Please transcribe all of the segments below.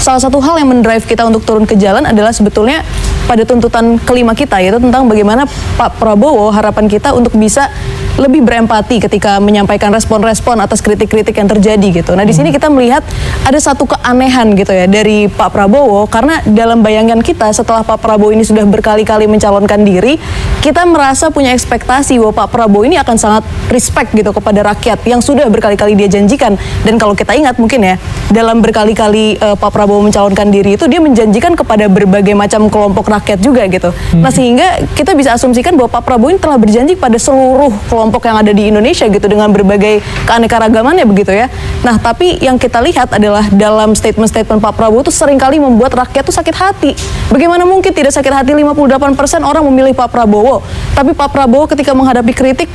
salah satu hal yang mendrive kita untuk turun ke jalan adalah sebetulnya pada tuntutan kelima kita, yaitu tentang bagaimana Pak Prabowo, harapan kita untuk bisa lebih berempati ketika menyampaikan respon-respon atas kritik-kritik yang terjadi gitu. Nah di sini kita melihat ada satu keanehan gitu ya dari Pak Prabowo, karena dalam bayangan kita setelah Pak Prabowo ini sudah berkali-kali mencalonkan diri, kita merasa punya ekspektasi bahwa Pak Prabowo ini akan sangat respect gitu kepada rakyat yang sudah berkali-kali dia janjikan. Dan kalau kita ingat mungkin ya, dalam berkali-kali Pak Prabowo mencalonkan diri itu dia menjanjikan kepada berbagai macam kelompok rakyat juga gitu. Nah sehingga kita bisa asumsikan bahwa Pak Prabowo ini telah berjanji pada seluruh kelompok yang ada di Indonesia gitu dengan berbagai keanekaragamannya begitu ya. Nah tapi yang kita lihat adalah dalam statement-statement Pak Prabowo itu seringkali membuat rakyat tuh sakit hati. Bagaimana mungkin tidak sakit hati? 58% orang memilih Pak Prabowo, tapi Pak Prabowo ketika menghadapi kritik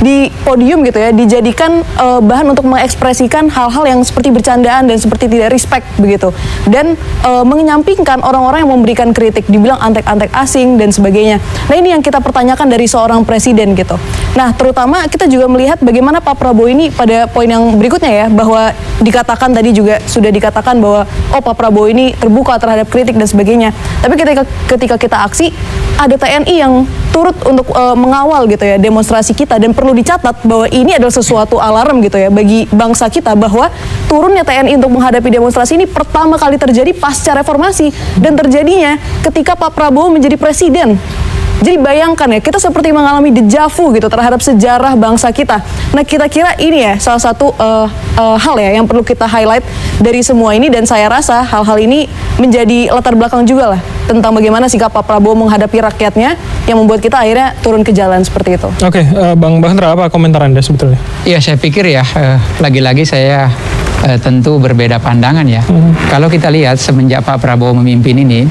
di podium gitu ya, dijadikan bahan untuk mengekspresikan hal-hal yang seperti bercandaan dan seperti tidak respect begitu, dan menyampingkan orang-orang yang memberikan kritik, dibilang antek-antek asing dan sebagainya. Nah ini yang kita pertanyakan dari seorang presiden gitu. Nah terutama kita juga melihat bagaimana Pak Prabowo ini pada poin yang berikutnya ya, bahwa dikatakan tadi juga sudah dikatakan bahwa Pak Prabowo ini terbuka terhadap kritik dan sebagainya. Tapi ketika kita aksi, ada TNI yang turut untuk mengawal gitu ya demonstrasi kita, dan perlu dicatat bahwa ini adalah sesuatu alarm gitu ya bagi bangsa kita, bahwa turunnya TNI untuk menghadapi demonstrasi ini pertama kali terjadi pasca reformasi dan terjadinya ketika Pak Prabowo menjadi presiden. Jadi bayangkan ya, kita seperti mengalami dejavu gitu terhadap sejarah bangsa kita. Nah kira-kira ini ya salah satu hal ya yang perlu kita highlight dari semua ini, dan saya rasa hal-hal ini menjadi latar belakang juga lah tentang bagaimana sikap Pak Prabowo menghadapi rakyatnya yang membuat kita akhirnya turun ke jalan seperti itu. Oke, Bang Hendra, apa komentar Anda sebetulnya? Iya, saya pikir ya, lagi-lagi saya tentu berbeda pandangan ya. Kalau kita lihat semenjak Pak Prabowo memimpin ini,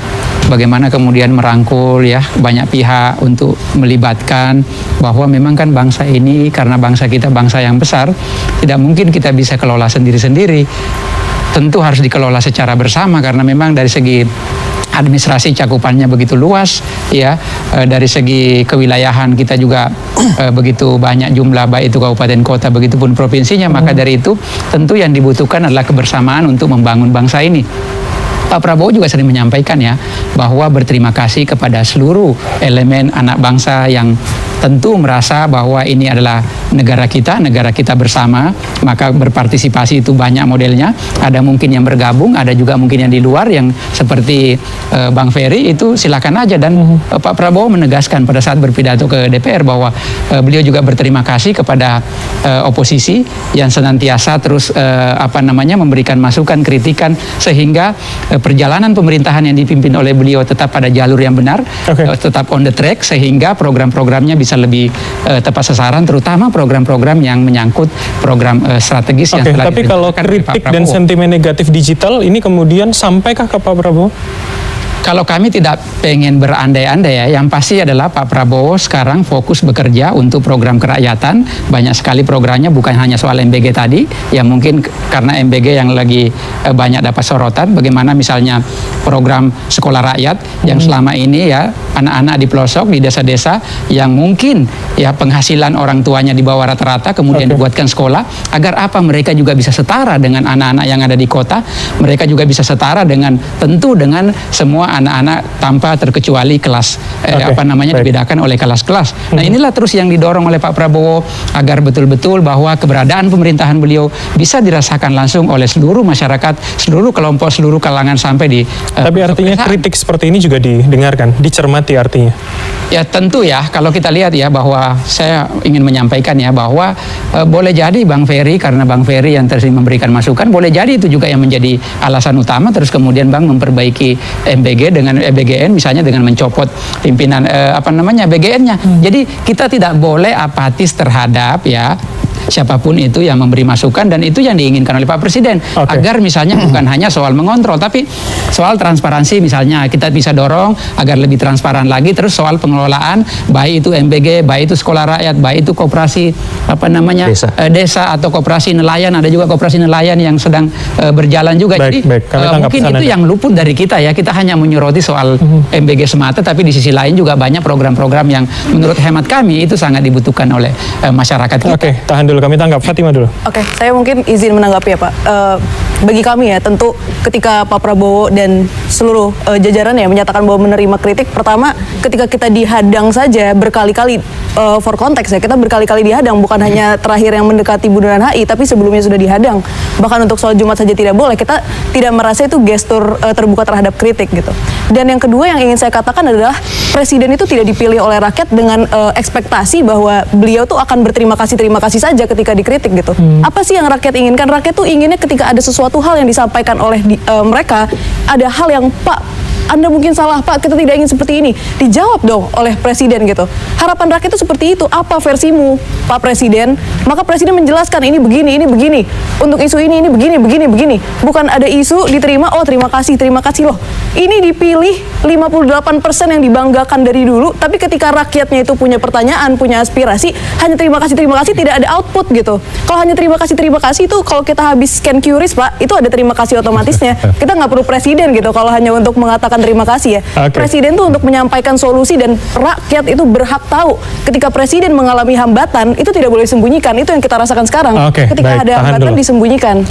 bagaimana kemudian merangkul ya banyak pihak untuk melibatkan, bahwa memang kan bangsa ini, karena bangsa kita bangsa yang besar, tidak mungkin kita bisa kelola sendiri-sendiri. Tentu harus dikelola secara bersama, karena memang dari segi administrasi cakupannya begitu luas ya, dari segi kewilayahan kita juga begitu banyak jumlah, baik itu kabupaten kota begitupun provinsinya. Maka dari itu tentu yang dibutuhkan adalah kebersamaan untuk membangun bangsa ini. Pak Prabowo juga sering menyampaikan ya, bahwa berterima kasih kepada seluruh elemen anak bangsa yang tentu merasa bahwa ini adalah negara kita bersama, maka berpartisipasi itu banyak modelnya. Ada mungkin yang bergabung, ada juga mungkin yang di luar, yang seperti Bang Ferry itu silakan aja. Dan Pak Prabowo menegaskan pada saat berpidato ke DPR bahwa beliau juga berterima kasih kepada oposisi yang senantiasa terus memberikan masukan, kritikan, sehingga perjalanan pemerintahan yang dipimpin oleh beliau tetap pada jalur yang benar, tetap on the track, sehingga program-programnya bisa lebih tepat sasaran, terutama program-program yang menyangkut program strategis yang telah tapi kalau kritik dan sentimen negatif digital ini kemudian sampaikah ke Pak Prabowo? Kalau kami tidak pengen berandai-andai ya, yang pasti adalah Pak Prabowo sekarang fokus bekerja untuk program kerakyatan. Banyak sekali programnya, bukan hanya soal MBG tadi, yang mungkin karena MBG yang lagi banyak dapat sorotan. Bagaimana misalnya program sekolah rakyat yang selama ini ya, anak-anak di pelosok, di desa-desa yang mungkin ya penghasilan orang tuanya di bawah rata-rata, kemudian dibuatkan sekolah, agar apa mereka juga bisa setara dengan anak-anak yang ada di kota. Mereka juga bisa setara dengan, tentu dengan semua anak-anak tanpa terkecuali kelas dibedakan oleh kelas-kelas. Nah inilah terus yang didorong oleh Pak Prabowo, agar betul-betul bahwa keberadaan pemerintahan beliau bisa dirasakan langsung oleh seluruh masyarakat, seluruh kelompok, seluruh kalangan sampai di tapi artinya kritik seperti ini juga didengarkan, dicermati artinya. Ya tentu ya, kalau kita lihat ya, bahwa saya ingin menyampaikan ya, bahwa boleh jadi Bang Ferry, karena Bang Ferry yang terus memberikan masukan, boleh jadi itu juga yang menjadi alasan utama, terus kemudian Bang memperbaiki MBG dengan BGN, misalnya dengan mencopot pimpinan BGN-nya. Jadi kita tidak boleh apatis terhadap ya siapapun itu yang memberi masukan, dan itu yang diinginkan oleh Pak Presiden, agar misalnya bukan hanya soal mengontrol, tapi Soal transparansi misalnya kita bisa dorong agar lebih transparan lagi. Terus soal pengelolaan, baik itu MBG, baik itu sekolah rakyat, baik itu koperasi desa atau koperasi nelayan, ada juga koperasi nelayan yang sedang berjalan juga. Jadi mungkin itu yang luput dari kita ya. Kita hanya menyoroti soal MBG semata, tapi di sisi lain juga banyak program-program yang menurut hemat kami itu sangat dibutuhkan oleh masyarakat kita. Oke, tahan dulu, kami tanggap. Fatima dulu. Oke, saya mungkin izin menanggapi ya Pak. Bagi kami ya, tentu ketika Pak Prabowo dan seluruh jajaran ya menyatakan bahwa menerima kritik, pertama ketika kita dihadang saja berkali-kali, for konteks ya, kita berkali-kali dihadang, bukan hanya terakhir yang mendekati Bundaran HI, tapi sebelumnya sudah dihadang. Bahkan untuk sholat Jumat saja tidak boleh, kita tidak merasa itu gestur terbuka terhadap kritik gitu. Dan yang kedua yang ingin saya katakan adalah presiden itu tidak dipilih oleh rakyat dengan ekspektasi bahwa beliau tuh akan berterima kasih saja ketika dikritik gitu. Apa sih yang rakyat inginkan? Rakyat tuh inginnya ketika ada sesuatu hal yang disampaikan oleh mereka, ada hal yang Pak, Anda mungkin salah Pak, kita tidak ingin seperti ini, dijawab dong oleh presiden gitu. Harapan rakyat itu seperti itu. Apa versimu Pak Presiden? Maka presiden menjelaskan ini begini, untuk isu ini begini. Bukan ada isu diterima, oh terima kasih loh. Ini dipilih 58% yang dibanggakan dari dulu, tapi ketika rakyatnya itu punya pertanyaan, punya aspirasi, hanya terima kasih, tidak ada output gitu. Kalau hanya terima kasih itu kalau kita habis scan QRIS Pak, itu ada terima kasih otomatisnya. Kita nggak perlu presiden gitu kalau hanya untuk mengatakan terima kasih ya. Presiden tuh untuk menyampaikan solusi, dan rakyat itu berhak tahu ketika presiden mengalami hambatan, itu tidak boleh disembunyikan. Itu yang kita rasakan sekarang. Ketika ada hambatan disembunyikan.